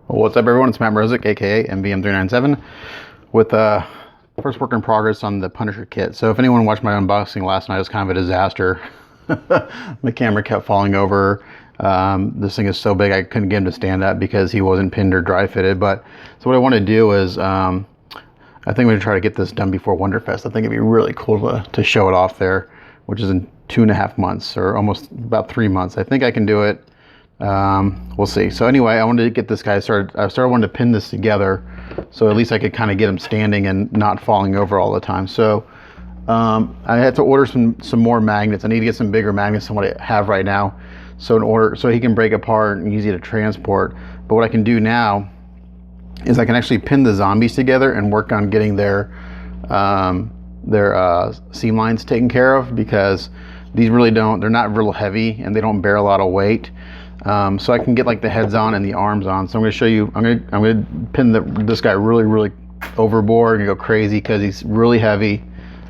Well, what's up everyone, it's Matt Mrozik, aka MVM397, with first work in progress on the Punisher kit. So if anyone watched my unboxing last night, it was kind of a disaster. My camera kept falling over. This thing is so big I couldn't get him to stand up because he wasn't pinned or dry fitted. But so what I want to do is I think I'm going to try to get this done before Wonderfest. I think it'd be really cool to show it off there, which is in 2.5 months or almost about 3 months. I think I can do it. We'll see. So anyway, I wanted to get this guy started. I wanted to pin this together so at least I could kind of get him standing and not falling over all the time. So I had to order some more magnets. I need to get some bigger magnets than what I have right now, so he can break apart and easy to transport. But what I can do now is I can actually pin the zombies together and work on getting their seam lines taken care of, because these really they're not real heavy and they don't bear a lot of weight. So I can get like the heads on and the arms on. So I'm going to show you. I'm going to pin this guy really overboard and go crazy because he's really heavy.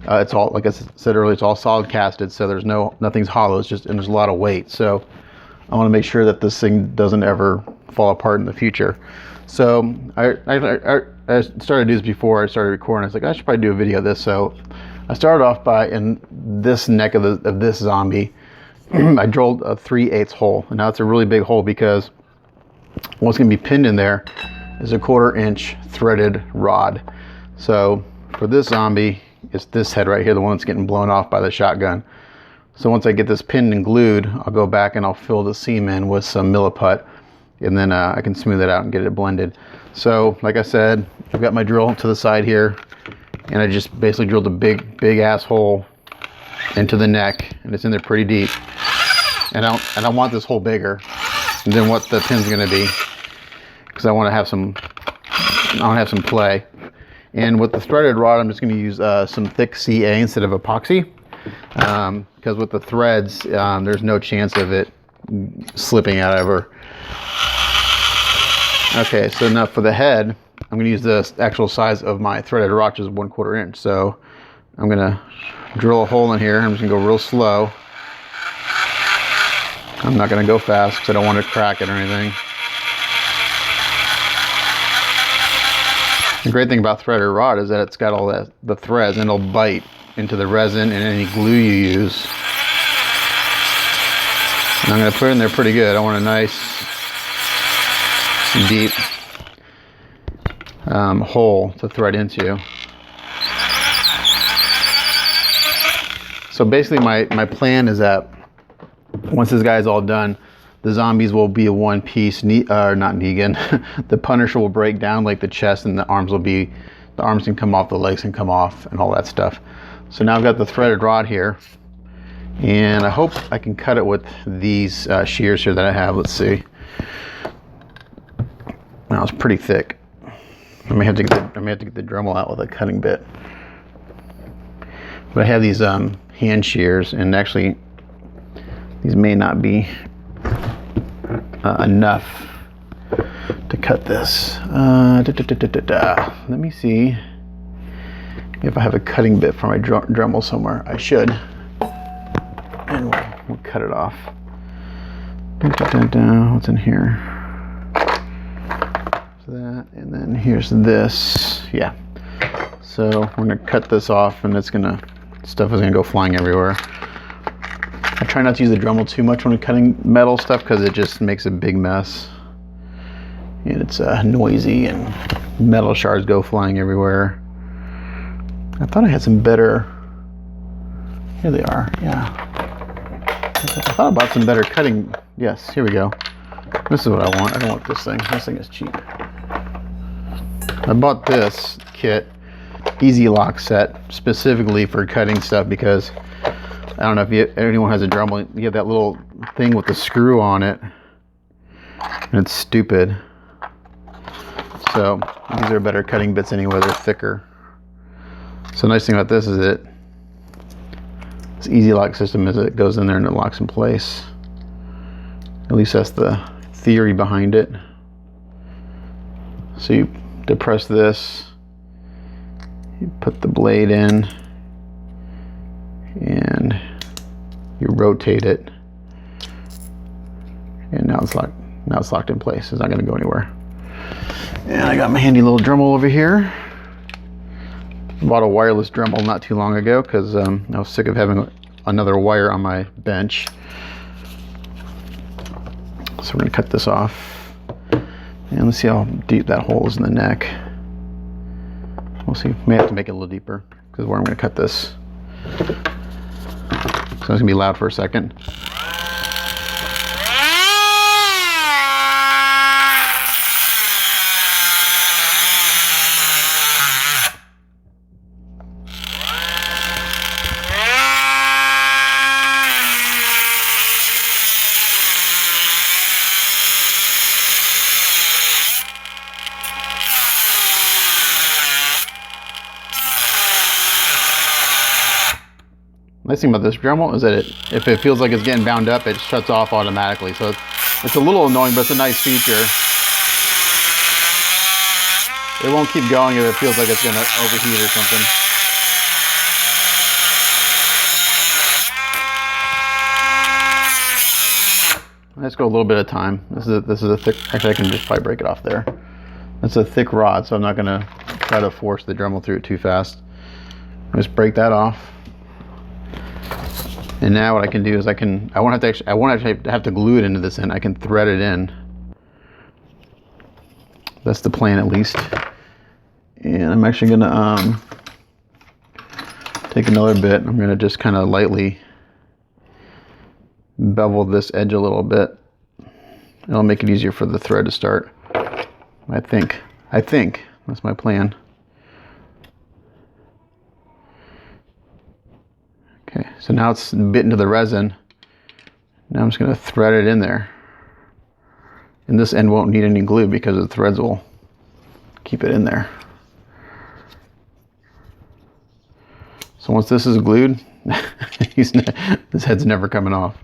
It's all, like I said earlier, it's all solid casted, so there's nothing's hollow. It's just, and there's a lot of weight. So I want to make sure that this thing doesn't ever fall apart in the future. So I started to do this before I started recording. I was like, I should probably do a video of this. So I started off by, in this neck of this zombie, I drilled a 3/8 hole, and now it's a really big hole because what's going to be pinned in there is a 1/4 inch threaded rod. So for this zombie, it's this head right here, the one that's getting blown off by the shotgun. So once I get this pinned and glued, I'll go back and I'll fill the seam in with some Milliput, and then I can smooth it out and get it blended. So like I said, I've got my drill to the side here, and I just basically drilled a big ass hole into the neck, and it's in there pretty deep. And I want this hole bigger than what the pin's going to be, because I want to have some play. And with the threaded rod, I'm just going to use some thick CA instead of epoxy, because with the threads, there's no chance of it slipping out ever. Okay, so now for the head, I'm going to use the actual size of my threaded rod, which is 1/4 inch. So I'm going to drill a hole in here. I'm just going to go real slow. I'm not going to go fast because I don't want to crack it or anything. The great thing about threaded rod is that it's got all the threads, and it'll bite into the resin and any glue you use. And I'm going to put it in there pretty good. I want a nice deep hole to thread into. So basically my plan is that once this guy's all done, the zombies will be a one piece, not Negan. The Punisher will break down, like the chest, and the arms can come off, the legs can come off, and all that stuff. So now I've got the threaded rod here, and I hope I can cut it with these shears here that I have. Let's see. Now it's pretty thick. I may have to get the Dremel out with a cutting bit. But I have these hand shears, and actually these may not be enough to cut this. Let me see if I have a cutting bit for my Dremel somewhere. I should. And we'll cut it off. What's in here? So that, and then here's this. Yeah. So we're gonna cut this off, and stuff is gonna go flying everywhere. I try not to use the Dremel too much when I'm cutting metal stuff, because it just makes a big mess. And it's noisy, and metal shards go flying everywhere. I thought I had some better... Here they are, yeah. I thought about some better cutting... Yes, here we go. This is what I want. I don't want this thing. This thing is cheap. I bought this kit, Easy Lock set, specifically for cutting stuff, because I don't know if anyone has a Dremel. You have that little thing with the screw on it, and it's stupid. So these are better cutting bits anyway. They're thicker. So the nice thing about this is this Easy Lock system is it goes in there and it locks in place. At least that's the theory behind it. So you depress this, you put the blade in, and you rotate it, and now it's locked in place. It's not going to go anywhere. And I got my handy little Dremel over here. Bought a wireless Dremel not too long ago because I was sick of having another wire on my bench. So we're going to cut this off. And let's see how deep that hole is in the neck. We'll see. May have to make it a little deeper because where I'm going to cut this. So it's going to be loud for a second. Nice thing about this Dremel is that if it feels like it's getting bound up, it shuts off automatically. So it's a little annoying, but it's a nice feature. It won't keep going if it feels like it's going to overheat or something. Let's go a little bit at a time. This is a thick. Actually, I can just probably break it off there. That's a thick rod, so I'm not going to try to force the Dremel through it too fast. Just break that off. And now what I can do is I won't actually have to glue it into this end. I can thread it in. That's the plan, at least. And I'm actually gonna take another bit. I'm gonna just kind of lightly bevel this edge a little bit. It'll make it easier for the thread to start. I think that's my plan. Okay, so now it's bit into the resin. Now I'm just going to thread it in there. And this end won't need any glue because the threads will keep it in there. So once this is glued, this head's never coming off.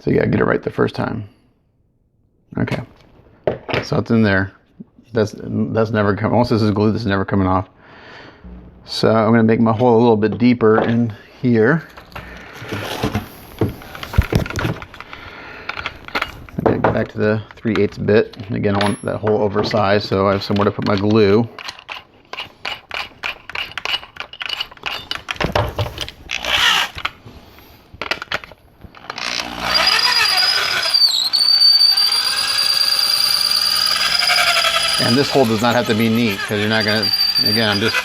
So you gotta get it right the first time. Okay, so it's in there. That's never coming. Once this is glued, this is never coming off. So I'm gonna make my hole a little bit deeper in here. Okay, go back to the 3/8 bit. Again, I want that hole oversized, so I have somewhere to put my glue. And this hole does not have to be neat because you're not going to, again, I'm just.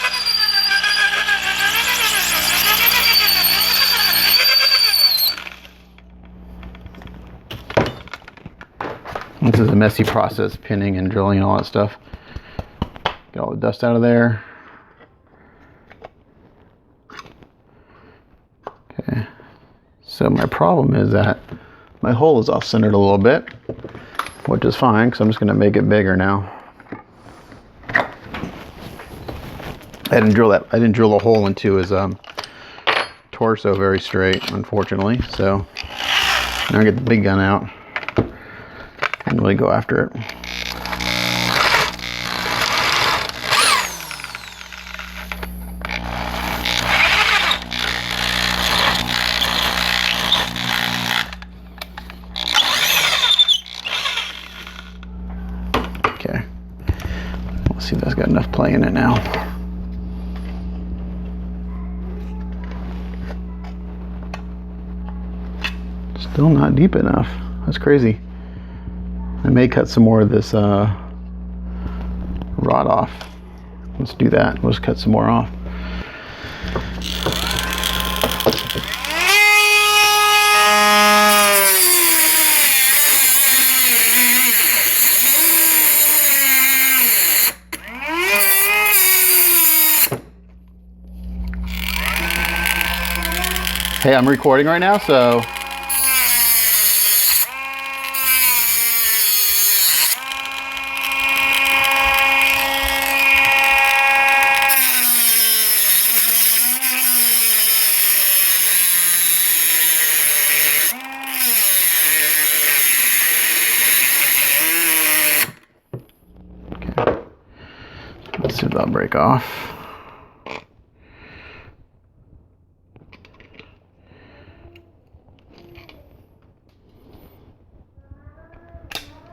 This is a messy process, pinning and drilling and all that stuff. Get all the dust out of there. Okay. So my problem is that my hole is off-centered a little bit, which is fine because I'm just going to make it bigger now. I didn't drill a hole into his torso very straight, unfortunately. So now I get the big gun out and really go after it. Okay. Let's see if that's got enough play in it now. Still not deep enough. That's crazy. I may cut some more of this rod off. Let's do that. We'll just cut some more off. Hey, I'm recording right now, so Let's see if that'll break off.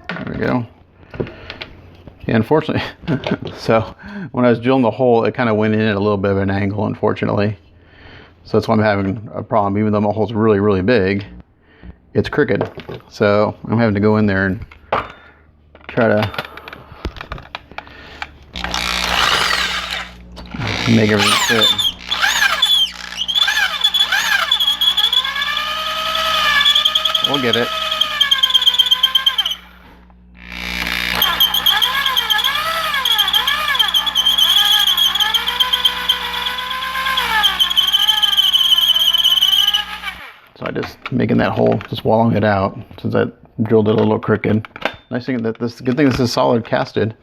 There we go. Yeah, unfortunately, so when I was drilling the hole, it kind of went in at a little bit of an angle, unfortunately. So that's why I'm having a problem. Even though my hole's really, really big, it's crooked. So I'm having to go in there and try to make everything fit. We'll get it. So I just making that hole, just wallowing it out since I drilled it a little crooked. Nice thing that this, good thing this is solid casted.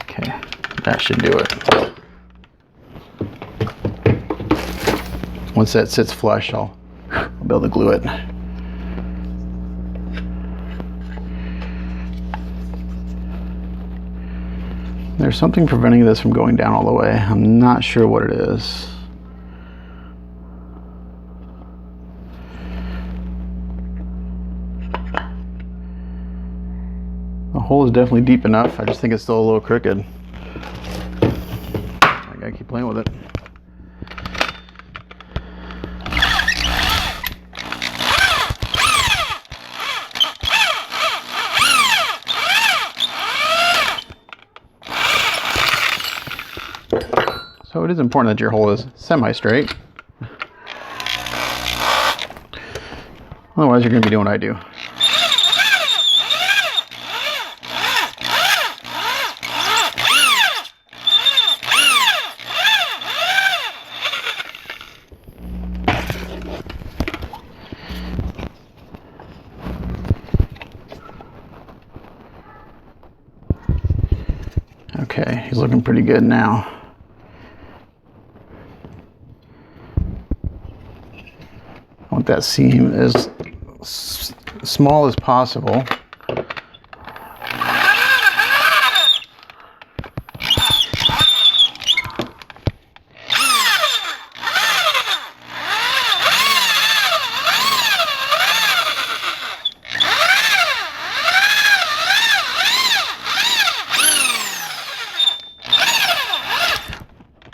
Okay, that should do it. Once that sits flush, I'll be able to glue it. There's something preventing this from going down all the way. I'm not sure what it is. The hole is definitely deep enough. I just think it's still a little crooked. I gotta keep playing with it. So it is important that your hole is semi-straight. Otherwise you're going to be doing what I do. Okay, he's looking pretty good now. I want that seam as small as possible.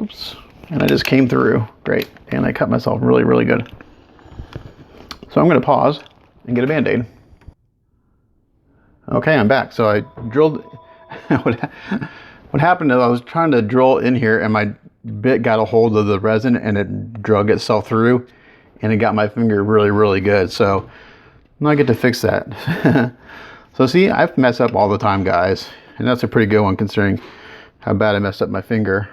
Oops, and I just came through. Great, and I cut myself really, really good. So I'm going to pause and get a Band-Aid. Okay, I'm back. So I drilled. What happened is I was trying to drill in here and my bit got a hold of the resin and it drug itself through and it got my finger really, really good. So now I get to fix that. So see, I've messed up all the time, guys. And that's a pretty good one considering how bad I messed up my finger.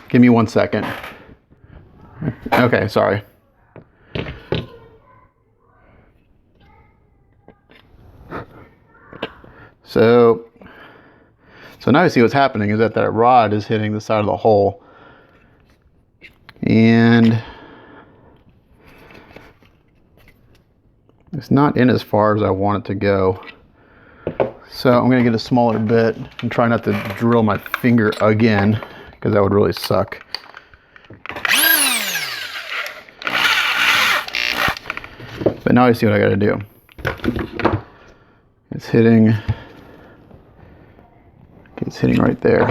Give me 1 second. Okay, sorry. So now you see what's happening is that rod is hitting the side of the hole. And it's not in as far as I want it to go. So I'm going to get a smaller bit and try not to drill my finger again because that would really suck. But now I see what I got to do. It's hitting right there.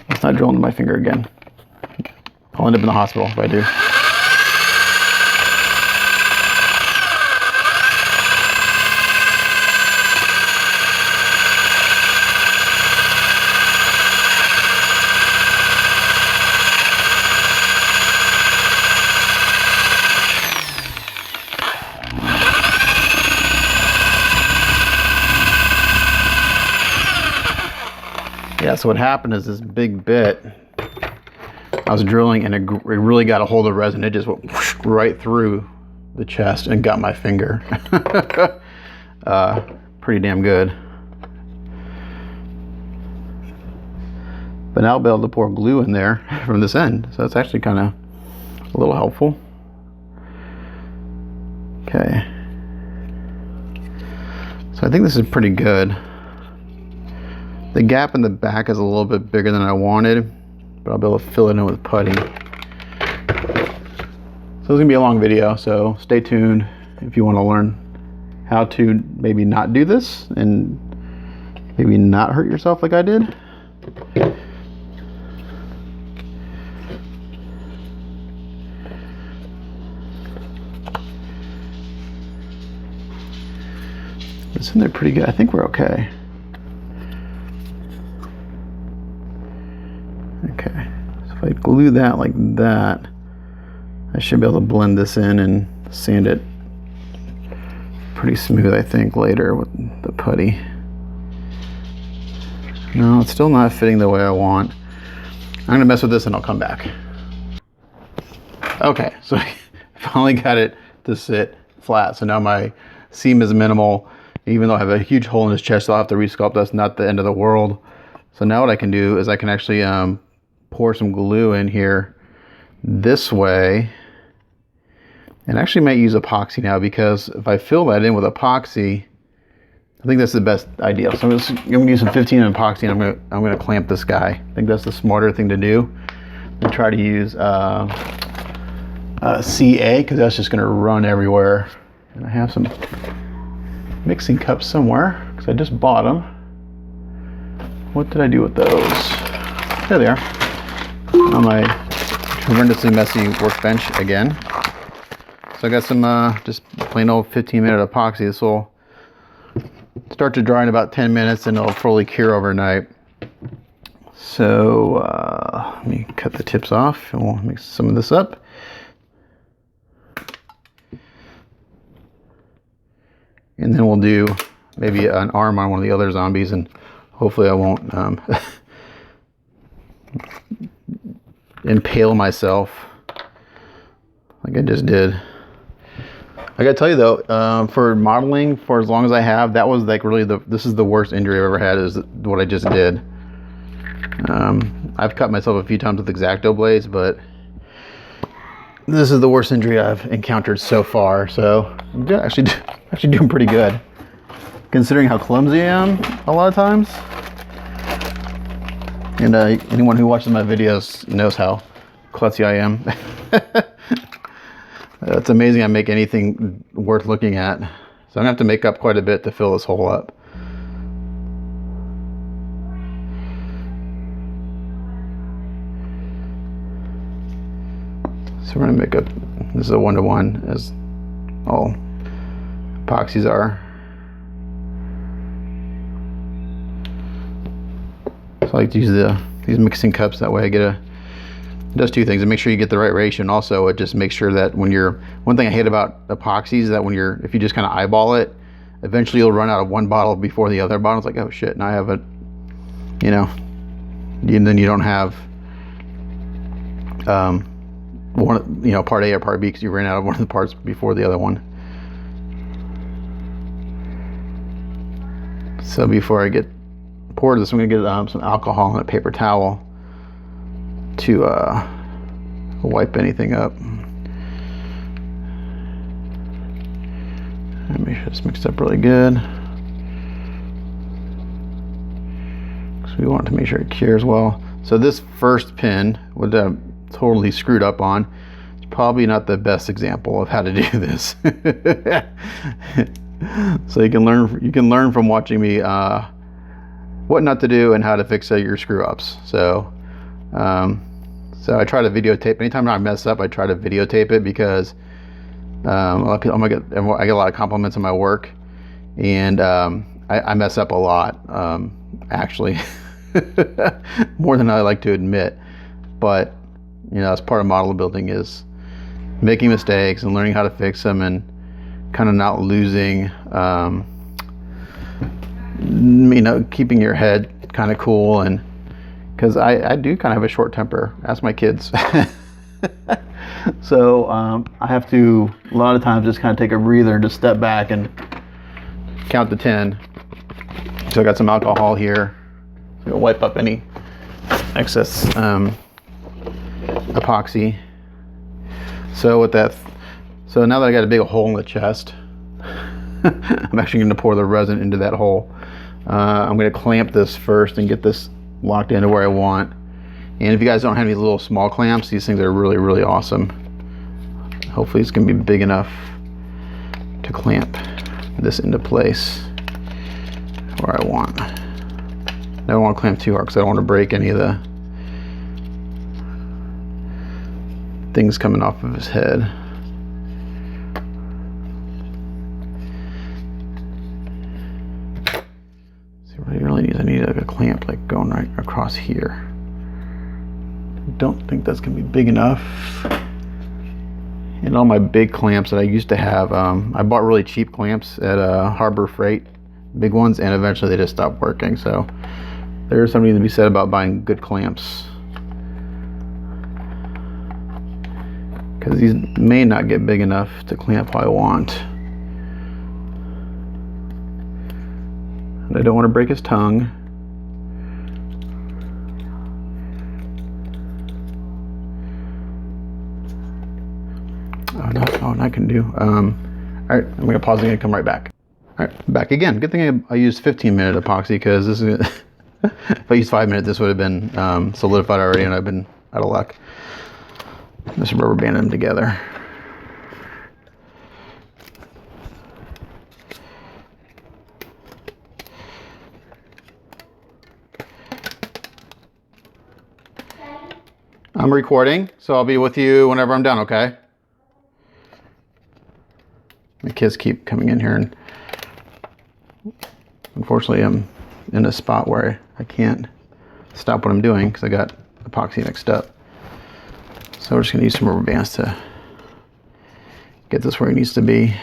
Let's not drill into my finger again. I'll end up in the hospital if I do. Yeah, so what happened is this big bit I was drilling and it really got a hold of resin. It just went right through the chest and got my finger. Pretty damn good. But now I'll be able to pour glue in there from this end. So that's actually kind of a little helpful. Okay. So I think this is pretty good. The gap in the back is a little bit bigger than I wanted, but I'll be able to fill it in with putty. So it's gonna be a long video, so stay tuned if you want to learn how to maybe not do this and maybe not hurt yourself like I did. It's in there pretty good. I think we're okay. Okay, so if I glue that like that, I should be able to blend this in and sand it pretty smooth, I think, later with the putty. No, it's still not fitting the way I want. I'm gonna mess with this and I'll come back. Okay, so I finally got it to sit flat. So now my seam is minimal. Even though I have a huge hole in his chest, I'll have to resculpt. That's not the end of the world. So now what I can do is I can actually pour some glue in here this way. And actually might use epoxy now, because if I fill that in with epoxy, I think that's the best idea. So I'm gonna use some 15 epoxy and I'm gonna clamp this guy. I think that's the smarter thing to do. And try to use CA, because that's just gonna run everywhere. And I have some mixing cups somewhere because I just bought them. What did I do with those? There they are. On my horrendously messy workbench again. So I got some just plain old 15-minute epoxy. This will start to dry in about 10 minutes and it'll fully cure overnight. So let me cut the tips off and we'll mix some of this up. And then we'll do maybe an arm on one of the other zombies, and hopefully I won't impale myself like I just did. I gotta tell you though, for modeling for as long as I have, that was like really this is the worst injury I've ever had, is what I just did. I've cut myself a few times with X-Acto blades, but this is the worst injury I've encountered so far. So I'm actually doing pretty good, considering how clumsy I am a lot of times. And anyone who watches my videos knows how klutzy I am. It's amazing I make anything worth looking at. So I'm gonna have to make up quite a bit to fill this hole up. So we're gonna make up, this is a 1-to-1 as all epoxies are. So I like to use these mixing cups, that way I get it does two things. It makes sure you get the right ratio, and also it just makes sure that when you're, one thing I hate about epoxies is that if you just kind of eyeball it, eventually you'll run out of one bottle before the other bottle. It's like, oh shit, now I have it, you know, and then you don't have one, you know, part A or part B, because you ran out of one of the parts before the other one. So before I get poured this, I'm going to get some alcohol and a paper towel to wipe anything up. And make sure it's mixed up really good, because we want to make sure it cures well. So this first pin would totally screwed up on. It's probably not the best example of how to do this. So you can learn from watching me what not to do and how to fix your screw ups. So so I try to videotape. Anytime I mess up, I try to videotape it, because I get a lot of compliments on my work, and I mess up a lot, actually. More than I like to admit. But you know, that's part of model building, is making mistakes and learning how to fix them, and kind of not losing, you know, keeping your head kind of cool, and because I do kind of have a short temper. Ask my kids. So I have to, a lot of times, just kind of take a breather and just step back and count to 10. So I got some alcohol here. I'm gonna wipe up any excess epoxy. So with that, so now that I got a big hole in the chest, I'm actually going to pour the resin into that hole. I'm going to clamp this first and get this locked into where I want. And if you guys don't have any little small clamps, these things are really, really awesome. Hopefully it's going to be big enough to clamp this into place where I want. I don't want to clamp too hard because I don't want to break any of the things coming off of his head. See what I really need? I need like a clamp like going right across here. I don't think that's gonna be big enough. And all my big clamps that I used to have, I bought really cheap clamps at Harbor Freight, big ones, and eventually they just stopped working. So there's something to be said about buying good clamps, because these may not get big enough to clamp how I want. And I don't want to break his tongue. Oh, and I can do. All right, I'm gonna pause again and come right back. All right, back again. Good thing I used 15-minute epoxy, because this is, if I used 5 minutes, this would have been solidified already, and I've been out of luck. Just rubber band them together. I'm recording, so I'll be with you whenever I'm done, okay? My kids keep coming in here, and unfortunately I'm in a spot where I can't stop what I'm doing because I got epoxy mixed up. So we're just going to use some rubber bands to get this where it needs to be.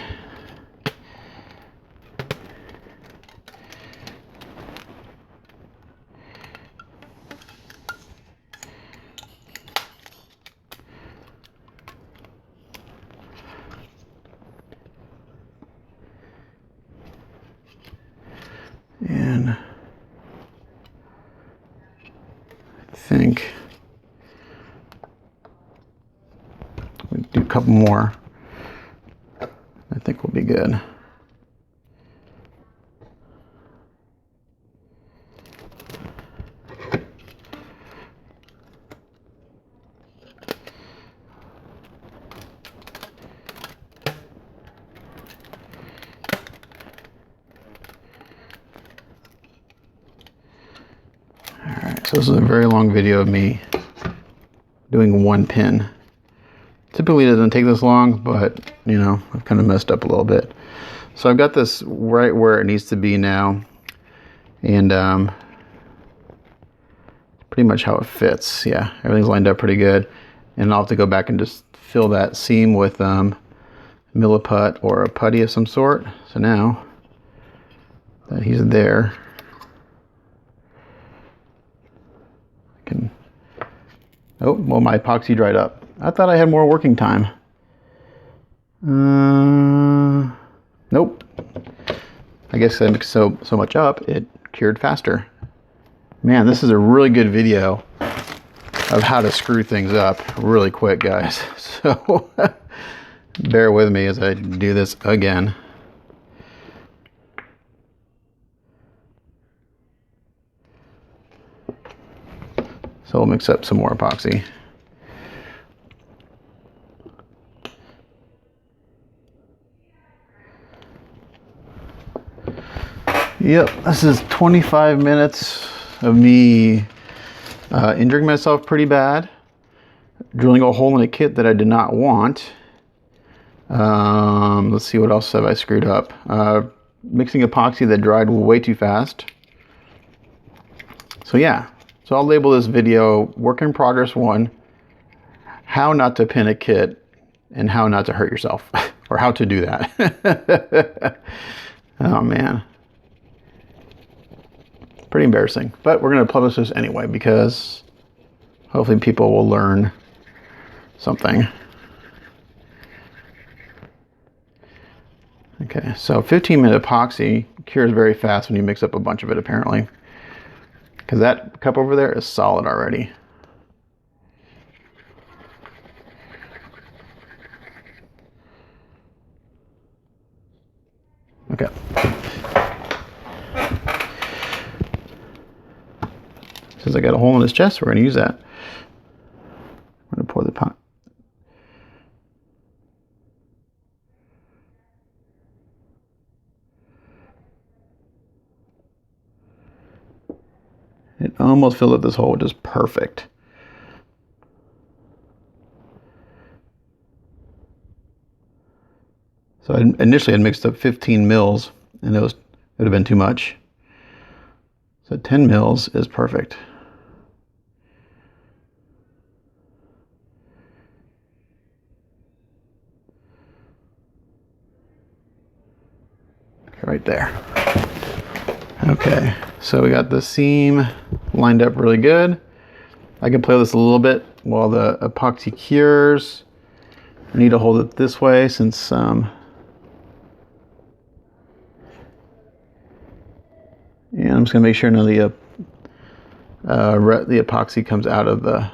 And I think we'll do a couple more. I think we'll be good. So this is a very long video of me doing one pin. Typically it doesn't take this long, but you know, I've kind of messed up a little bit. So I've got this right where it needs to be now, and pretty much how it fits. Yeah, everything's lined up pretty good. And I'll have to go back and just fill that seam with milliput or a putty of some sort. So now that he's there, oh, well, my epoxy dried up. I thought I had more working time. Nope. I guess I mixed so much up, it cured faster. Man, this is a really good video of how to screw things up really quick, guys. So bear with me as I do this again. So we'll mix up some more epoxy. Yep, this is 25 minutes of me injuring myself pretty bad, drilling a hole in a kit that I did not want. Let's see, what else have I screwed up? Mixing epoxy that dried way too fast. So yeah. So I'll label this video Work in Progress 1, how not to pin a kit and how not to hurt yourself, or how to do that. Oh man. Pretty embarrassing, but we're going to publish this anyway because hopefully people will learn something. Okay, so 15-minute epoxy cures very fast when you mix up a bunch of it, apparently. Because that cup over there is solid already. Okay. Since I got a hole in his chest, we're going to use that. I'm going to pour the pot. It almost filled up this hole, which is perfect. So initially I'd mixed up 15 mils, and it would have been too much. So 10 mils is perfect. Right there. Okay, so we got the seam lined up really good. I can play with this a little bit while the epoxy cures. I need to hold it this way since and I'm just gonna make sure none of the epoxy comes out of the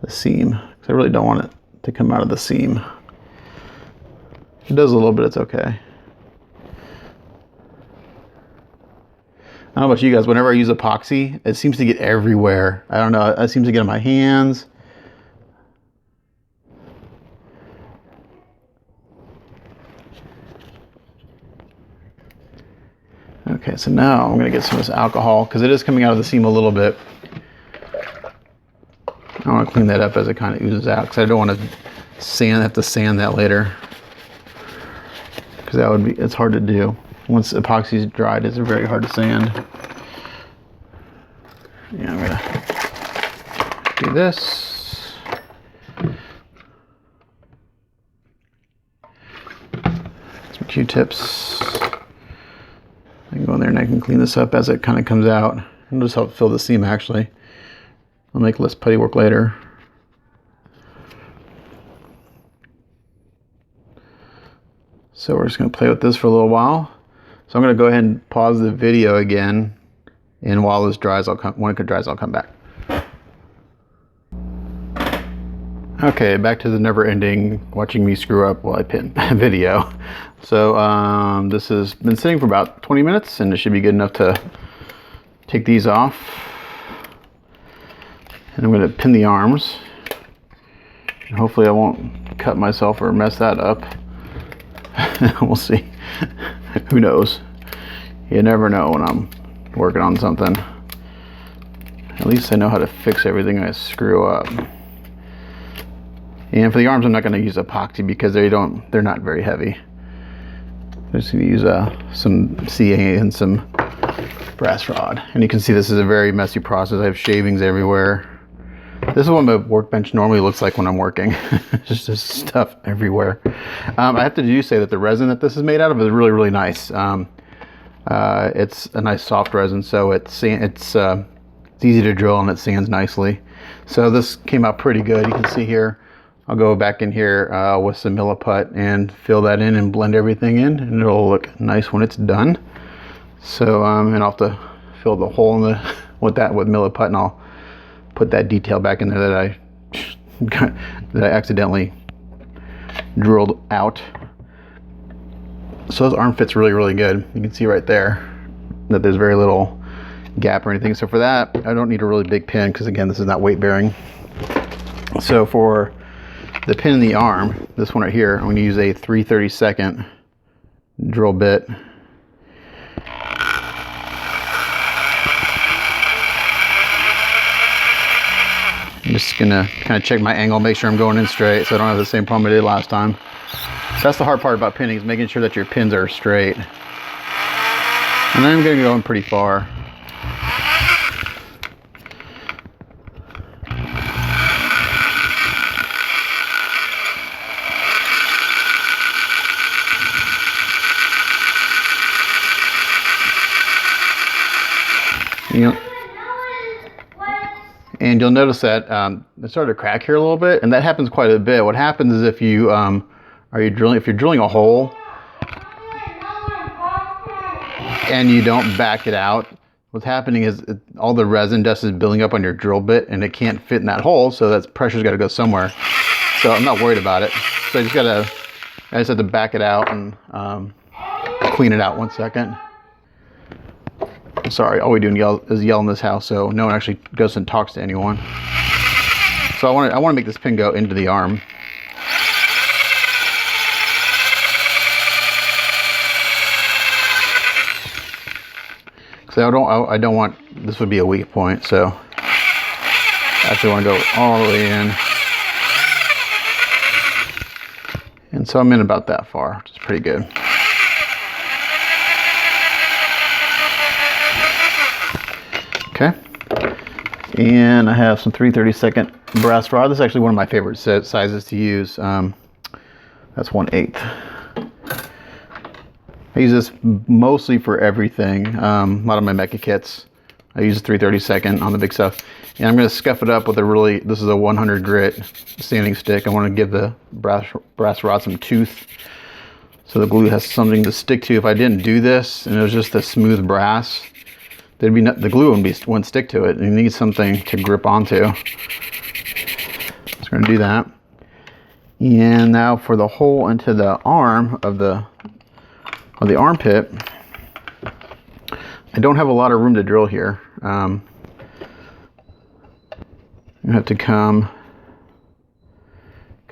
seam, because I really don't want it to come out of the seam. If it does a little bit, it's okay. I don't know about you guys, whenever I use epoxy, it seems to get everywhere. I don't know, it seems to get on my hands. Okay, so now I'm gonna get some of this alcohol, because it is coming out of the seam a little bit. I want to clean that up as it kind of oozes out, because I don't want to have to sand that later, because it's hard to do. Once epoxy is dried, it's very hard to sand. Yeah, I'm gonna do this. Some Q-tips. I can go in there and I can clean this up as it kind of comes out. It'll just help fill the seam, actually. I'll make less putty work later. So we're just going to play with this for a little while. So I'm going to go ahead and pause the video again, and while this dries, when it dries, I'll come back. Okay, back to the never-ending watching me screw up while I pin video. So this has been sitting for about 20 minutes, and it should be good enough to take these off. And I'm going to pin the arms. And hopefully I won't cut myself or mess that up. We'll see. Who knows? You never know when I'm working on something. At least I know how to fix everything I screw up. And for the arms, I'm not going to use epoxy because they're not very heavy. I'm just going to use some CA and some brass rod. And you can see this is a very messy process. I have shavings everywhere. This is what my workbench normally looks like when I'm working. Just this stuff everywhere. I have to say that the resin that this is made out of is really, really nice. It's a nice soft resin, so it's easy to drill and it sands nicely. So this came out pretty good. You can see here, I'll go back in here with some Merlaub and fill that in and blend everything in, and it'll look nice when it's done. So and I'll have to fill the hole in with Merlaub, and I'll put that detail back in there that I accidentally drilled out. So those arm fits really, really good. You can see right there that there's very little gap or anything. So for that, I don't need a really big pin, because again, this is not weight bearing. So for the pin in the arm, this one right here, I'm going to use a 3/32 drill bit. I'm just gonna kind of check my angle, make sure I'm going in straight so I don't have the same problem I did last time. That's the hard part about pinning, is making sure that your pins are straight. And then I'm gonna go in pretty far. And you'll notice that it started to crack here a little bit, and that happens quite a bit. What happens is if you if you're drilling a hole and you don't back it out, what's happening is all the resin dust is building up on your drill bit, and it can't fit in that hole, so that pressure's got to go somewhere. So I'm not worried about it. So I just have to back it out and clean it out. 1 second. Sorry, all we do is yell in this house, so no one actually goes and talks to anyone. So I want to make this pin go into the arm. So I don't want this would be a weak point, so I actually want to go all the way in. And so I'm in about that far, which is pretty good. Okay, and I have some 3/32 brass rod. This is actually one of my favorite sizes to use. That's 1/8. I use this mostly for everything. A lot of my mecha kits, I use 3/32 on the big stuff. And I'm going to scuff it up with this is a 100 grit sanding stick. I want to give the brass rod some tooth, so the glue has something to stick to. If I didn't do this and it was just a smooth brass, the glue wouldn't stick to it. You need something to grip onto. So I'm going to do that. And now for the hole into the arm of the armpit, I don't have a lot of room to drill here. You have to come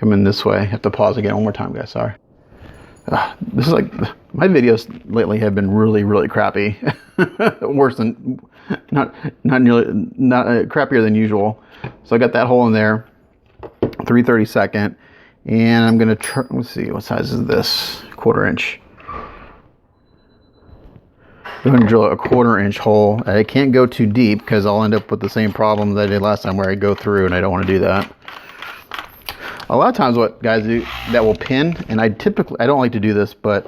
in this way. I have to pause again one more time, guys. Sorry. This is like, my videos lately have been really crappy. Worse than, not crappier than usual. So I got that hole in there, 3/32, and I'm gonna let's see, what size is this? 1/4 inch. I'm going to drill a 1/4 inch hole. I can't go too deep because I'll end up with the same problem that I did last time where I go through, and I don't want to do that. A lot of times what guys do that will pin, and I don't like to do this, but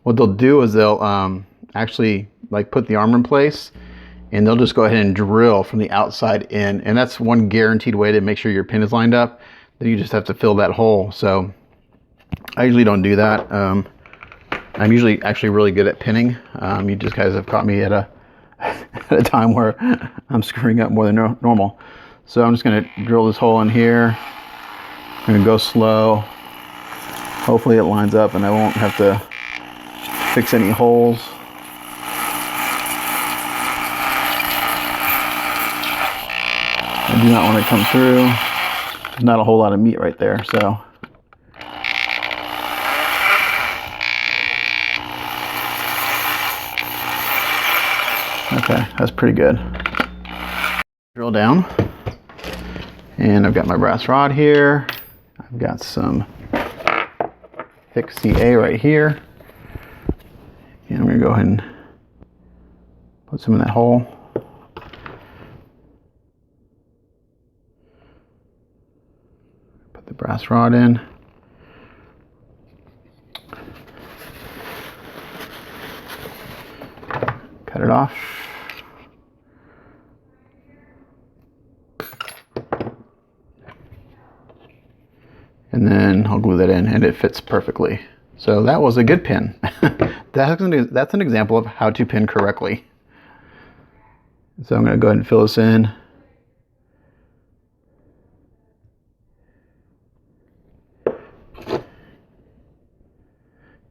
what they'll do is they'll actually like put the arm in place, and they'll just go ahead and drill from the outside in, and that's one guaranteed way to make sure your pin is lined up. Then you just have to fill that hole. So I usually don't do that. I'm usually actually really good at pinning. You just guys have caught me at a at a time where I'm screwing up more than normal. So I'm just going to drill this hole in here. I'm going to go slow. Hopefully it lines up and I won't have to fix any holes. I do not want to come through. There's not a whole lot of meat right there, so. Okay, that's pretty good. Drill down, and I've got my brass rod here. I've got some thick CA right here, and I'm gonna go ahead and put some in that hole. Put the brass rod in. Cut it off. And then I'll glue that in, and it fits perfectly. So that was a good pin. That's an example of how to pin correctly. So I'm going to go ahead and fill this in.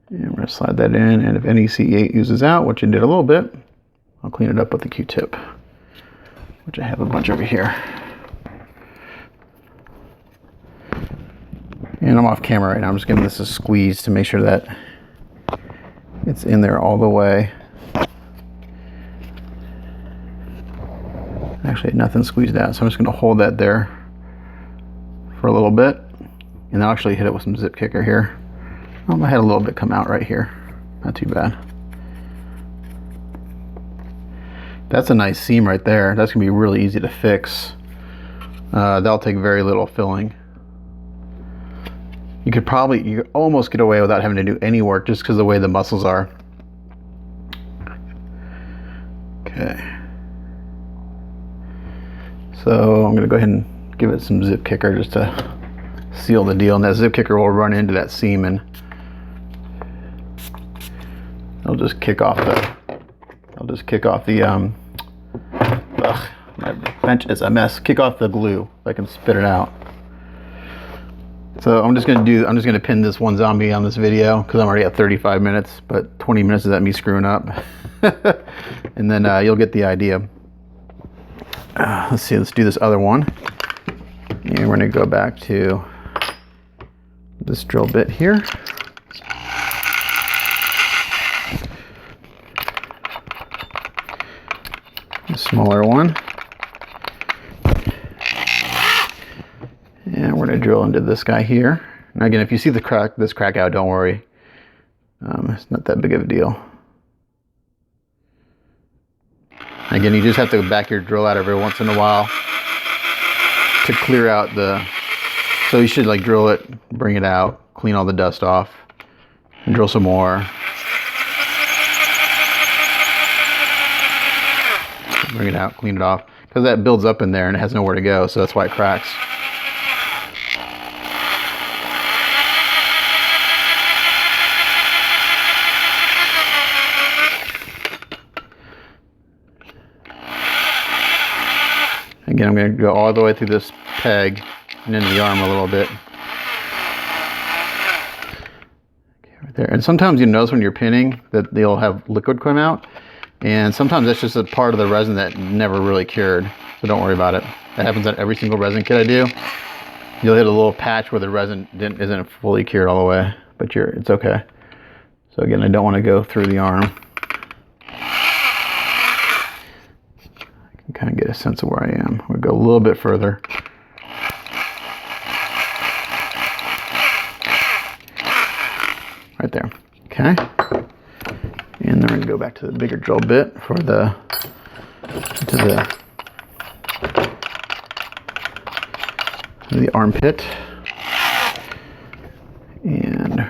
And we're going to slide that in, and if any CA oozes out, which it did a little bit, I'll clean it up with the Q-tip, which I have a bunch over here. And I'm off camera right now. I'm just giving this a squeeze to make sure that it's in there all the way. Actually, nothing squeezed out, so I'm just going to hold that there for a little bit, and I'll actually hit it with some zip kicker here. I had a little bit come out right here. Not too bad. That's a nice seam right there. That's going to be really easy to fix. That'll take very little filling. You could almost get away without having to do any work just because of the way the muscles are. Okay. So I'm gonna go ahead and give it some zip kicker just to seal the deal, and that zip kicker will run into that seam and I'll just kick off the ugh, my bench is a mess. Kick off the glue so I can spit it out. So I'm just gonna pin this one zombie on this video because I'm already at 35 minutes, but 20 minutes is at me screwing up. And then you'll get the idea. Let's see, let's do this other one. And we're gonna go back to this drill bit here. A smaller one. And we're going to drill into this guy here. Now again, if you see this crack out, don't worry. It's not that big of a deal. Again, you just have to back your drill out every once in a while to clear out so you should like drill it, bring it out, clean all the dust off, and drill some more. Bring it out, clean it off, because that builds up in there and it has nowhere to go, so that's why it cracks. Again, I'm going to go all the way through this peg and into the arm a little bit. Okay, right there. And sometimes you notice when you're pinning that they'll have liquid come out. And sometimes that's just a part of the resin that never really cured, so don't worry about it. That happens on every single resin kit I do. You'll hit a little patch where the resin isn't fully cured all the way, but it's okay. So again, I don't want to go through the arm. I can kind of get a sense of where I am. We'll go a little bit further. Right there, okay. And then we're going to go back to the bigger drill bit for the armpit. And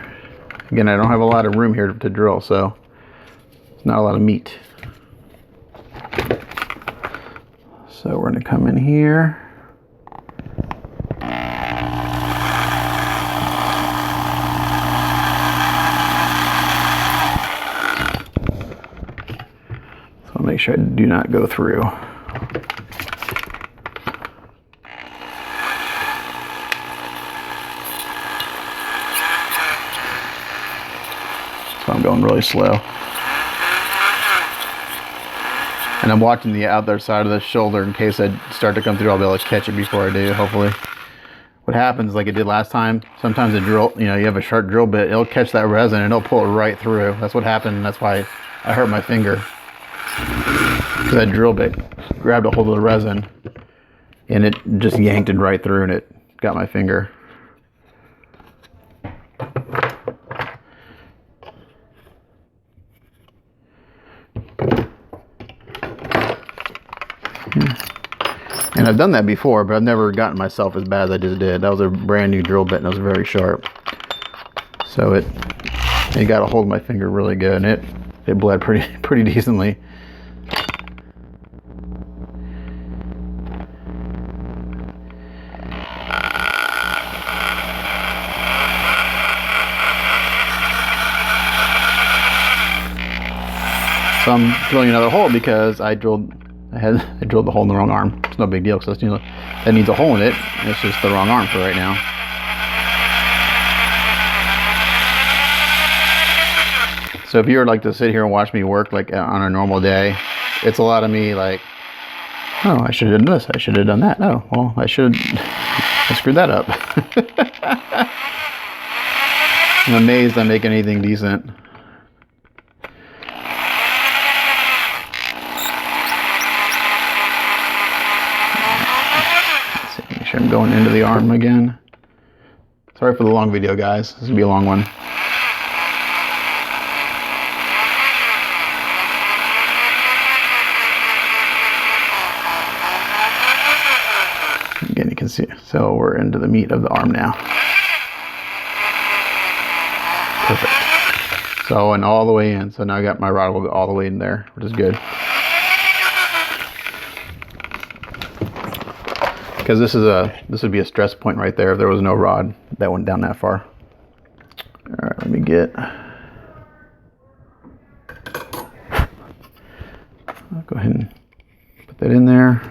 again, I don't have a lot of room here to drill, so it's not a lot of meat. So we're going to come in here. Make sure I do not go through. So I'm going really slow. And I'm watching the other side of the shoulder in case I start to come through. I'll be able to catch it before I do, hopefully. What happens, like it did last time, sometimes the drill, you have a sharp drill bit, it'll catch that resin and it'll pull it right through. That's what happened, and that's why I hurt my finger. Because that drill bit grabbed a hold of the resin and it just yanked it right through and it got my finger. And I've done that before, but I've never gotten myself as bad as I just did. That was a brand new drill bit and it was very sharp. So it got a hold of my finger really good, and it bled pretty decently. So I'm drilling another hole because I drilled the hole in the wrong arm. It's no big deal because that needs a hole in it. It's just the wrong arm for right now. So if you were like to sit here and watch me work like on a normal day, it's a lot of me like, oh, I should have done this, I should have done that. Oh, well, I screwed that up. I'm amazed I make anything decent. Let's see, make sure I'm going into the arm again. Sorry for the long video, guys. This is gonna be a long one. Again, you can see, so we're into the meat of the arm now. Perfect. So, and all the way in. So now I got my rod will go all the way in there, which is good. because this would be a stress point right there if there was no rod that went down that far. All right, let me get. I'll go ahead and put that in there,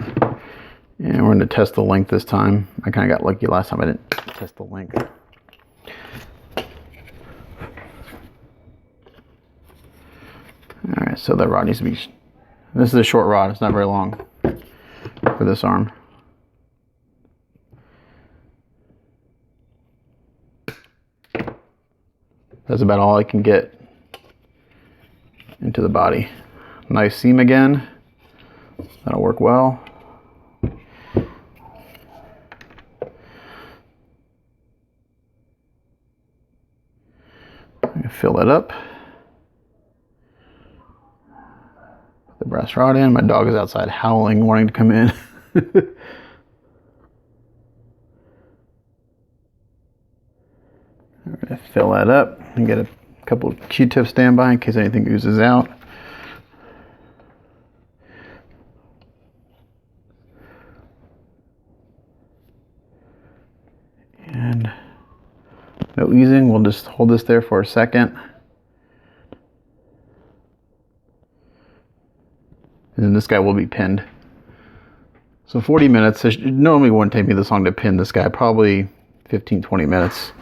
and we're going to test the length this time. I kind of got lucky last time I didn't test the length. All right, so that rod needs to be. This is a short rod. It's not very long for this arm. That's about all I can get into the body. Nice seam again. That'll work well. I'm gonna fill that up. Put the brass rod in. My dog is outside howling, wanting to come in. I'm gonna fill that up and get a couple of Q-tips standby in case anything oozes out. And no oozing, we'll just hold this there for a second. And then this guy will be pinned. So 40 minutes, it normally wouldn't take me this long to pin this guy, probably 15-20 minutes.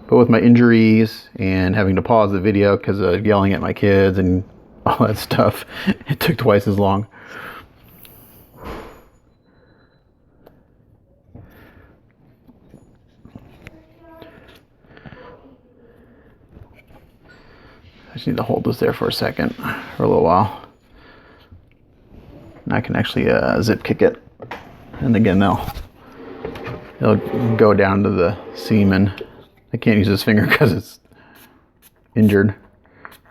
But with my injuries and having to pause the video because of yelling at my kids and all that stuff, it took twice as long. I just need to hold this there for a second, for a little while. And I can actually zip kick it. And again, it'll go down to the seam, and I can't use this finger because it's injured.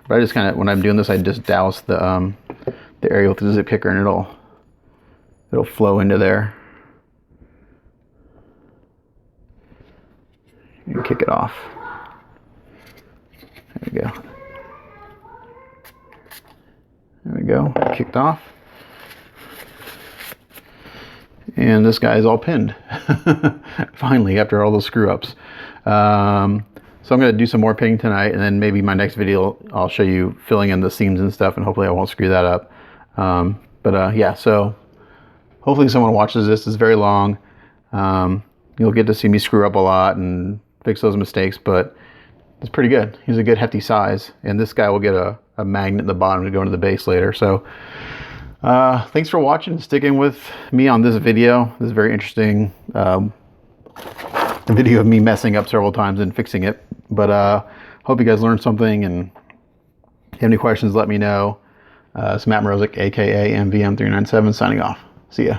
But I just kind of, when I'm doing this, I just douse the area with the zip kicker, and it'll flow into there. And kick it off. There we go. There we go, kicked off. And this guy is all pinned. Finally, after all those screw ups. So I'm gonna do some more pinning tonight, and then maybe my next video, I'll show you filling in the seams and stuff, and hopefully I won't screw that up. Yeah, so hopefully someone watches this. It's very long. You'll get to see me screw up a lot and fix those mistakes, but it's pretty good. He's a good hefty size, and this guy will get a magnet at the bottom to go into the base later. So thanks for watching and sticking with me on this video. This is very interesting video of me messing up several times and fixing it, but hope you guys learned something, and if you have any questions, let me know. It's Matt Mrozik, aka MVM397, signing off. See ya.